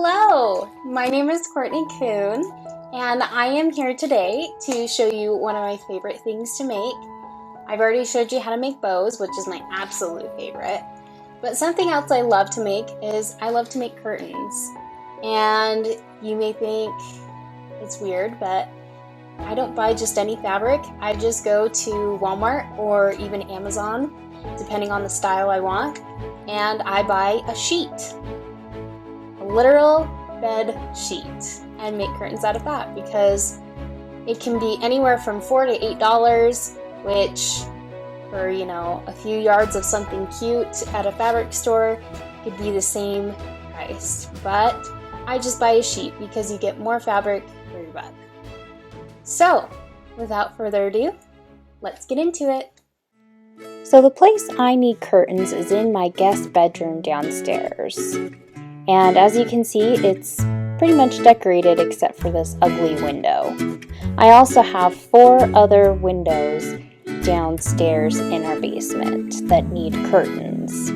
Hello, my name is Courtney Kuhn, and I am here today to show you one of my favorite things to make. I've already showed you how to make bows, which is my absolute favorite, but something else I love to make is I love to make curtains. And you may think it's weird, but I don't buy just any fabric. I just go to Walmart or even Amazon, depending on the style I want, and I buy a sheet. Literal bed sheet, and make curtains out of that because it can be anywhere from $4 to $8, which for a few yards of something cute at a fabric store could be the same price. But I just buy a sheet because you get more fabric for your buck. So without further ado, let's get into it. So the place I need curtains is in my guest bedroom downstairs. And as you can see, it's pretty much decorated except for this ugly window. I also have 4 other windows downstairs in our basement that need curtains.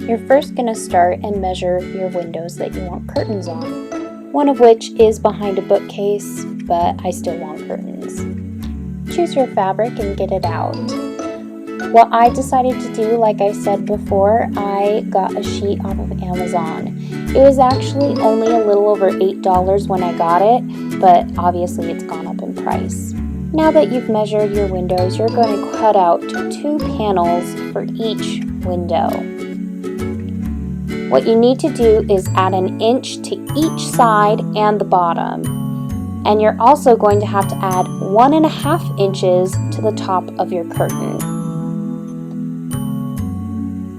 You're first going to start and measure your windows that you want curtains on, one of which is behind a bookcase, but I still want curtains. Choose your fabric and get it out. What I decided to do, like I said before, I got a sheet off of Amazon. It was actually only a little over $8 when I got it, but obviously it's gone up in price. Now that you've measured your windows, you're going to cut out 2 panels for each window. What you need to do is add 1 inch to each side and the bottom. And you're also going to have to add 1.5 inches to the top of your curtain.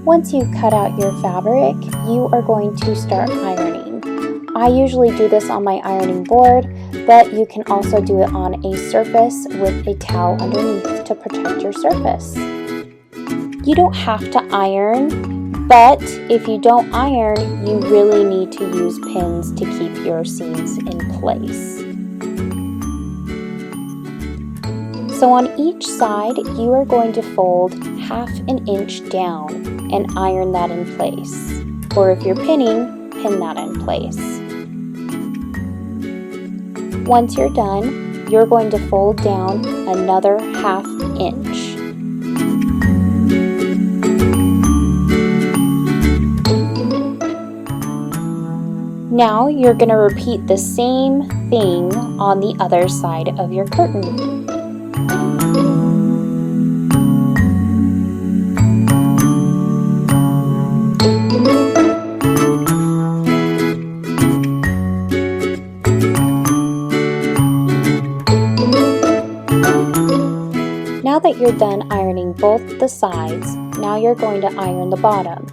Once you've cut out your fabric, you are going to start ironing. I usually do this on my ironing board, but you can also do it on a surface with a towel underneath to protect your surface. You don't have to iron, but if you don't iron, you really need to use pins to keep your seams in place. So on each side, you are going to fold 1/2 inch down and iron that in place. Or if you're pinning, pin that in place. Once you're done, you're going to fold down another 1/2 inch. Now you're going to repeat the same thing on the other side of your curtain. Now that you're done ironing both the sides, now you're going to iron the bottom.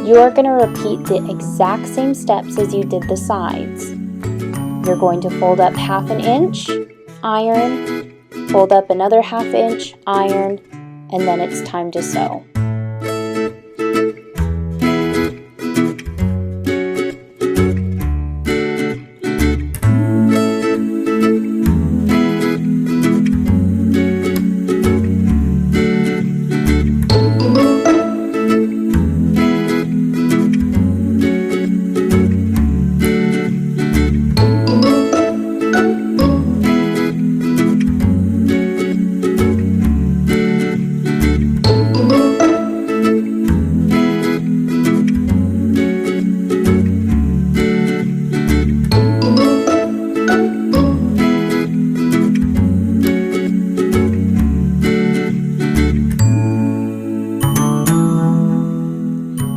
You are going to repeat the exact same steps as you did the sides. You're going to fold up 1/2 inch, iron, fold up another 1/2 inch, iron, and then it's time to sew.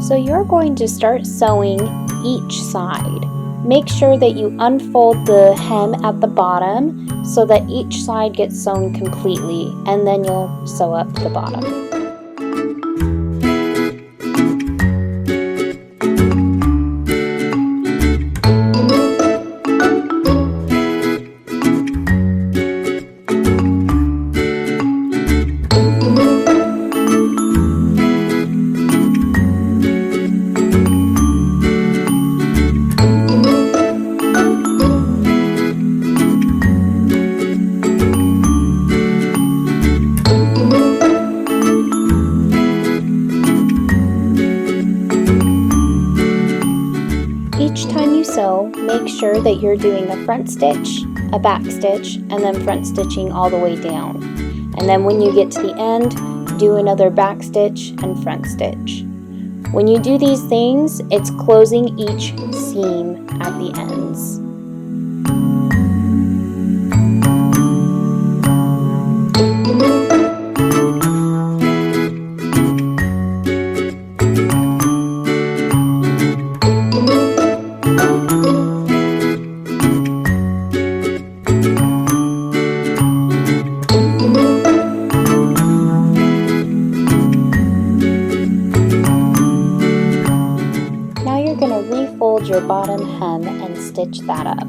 So you're going to start sewing each side. Make sure that you unfold the hem at the bottom so that each side gets sewn completely, and then you'll sew up the bottom. each time you sew, make sure that you're doing a front stitch, a back stitch, and then front stitching all the way down. And then when you get to the end, do another back stitch and front stitch. When you do these things, it's closing each seam at the ends. Refold your bottom hem and stitch that up.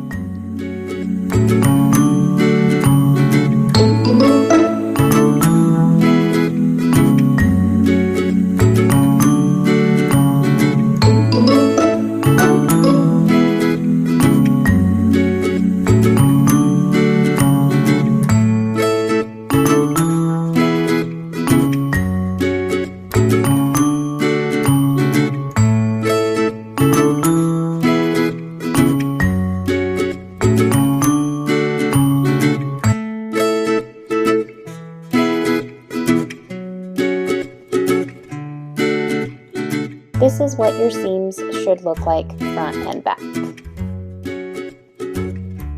This is what your seams should look like front and back.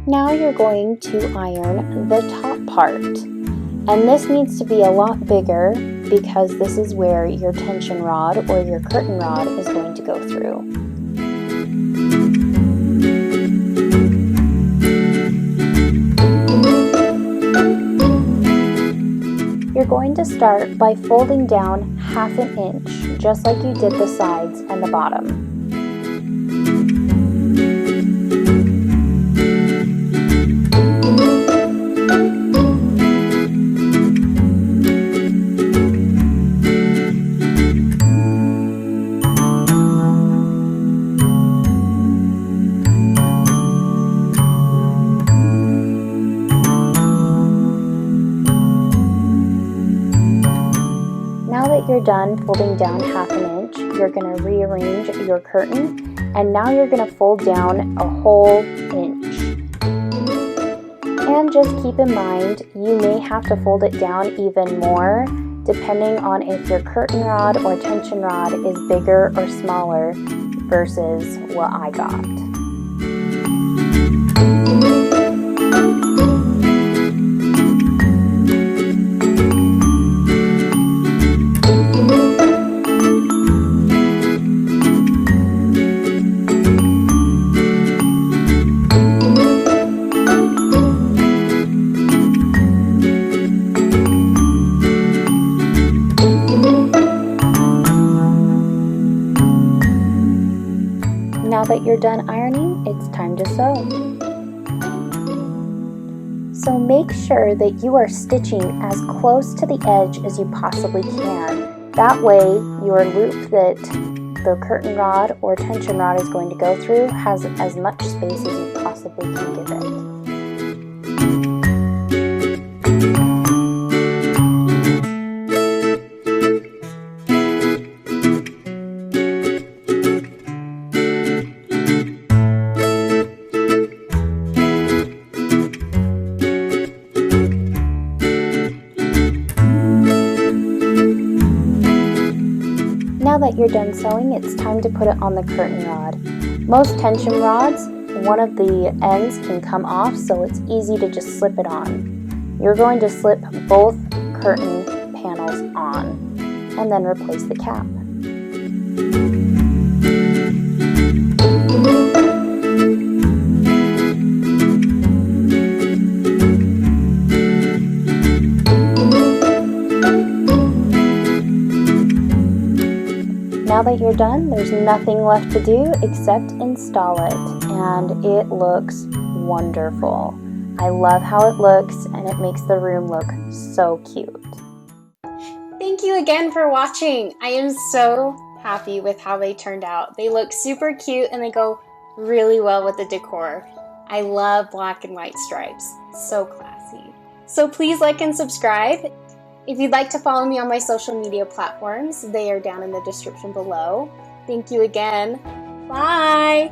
Now you're going to iron the top part. And this needs to be a lot bigger because this is where your tension rod or your curtain rod is going to go through. You're going to start by folding down 1/2 inch, just like you did the sides and the bottom. Now that you're done folding down 1/2 inch, you're going to rearrange your curtain, and now you're going to fold down a whole inch. And just keep in mind, you may have to fold it down even more, depending on if your curtain rod or tension rod is bigger or smaller versus what I got. Now that you're done ironing, it's time to sew. So make sure that you are stitching as close to the edge as you possibly can. That way, your loop that the curtain rod or tension rod is going to go through has as much space as you possibly can give it. Now that you're done sewing, it's time to put it on the curtain rod. Most tension rods, one of the ends can come off, so it's easy to just slip it on. You're going to slip both curtain panels on and then replace the cap. Now that you're done, there's nothing left to do except install it, and it looks wonderful. I love how it looks, and it makes the room look so cute. Thank you again for watching. I am so happy with how they turned out. They look super cute and they go really well with the decor. I love black and white stripes. So classy. So please like and subscribe. If you'd like to follow me on my social media platforms, they are down in the description below. Thank you again. Bye!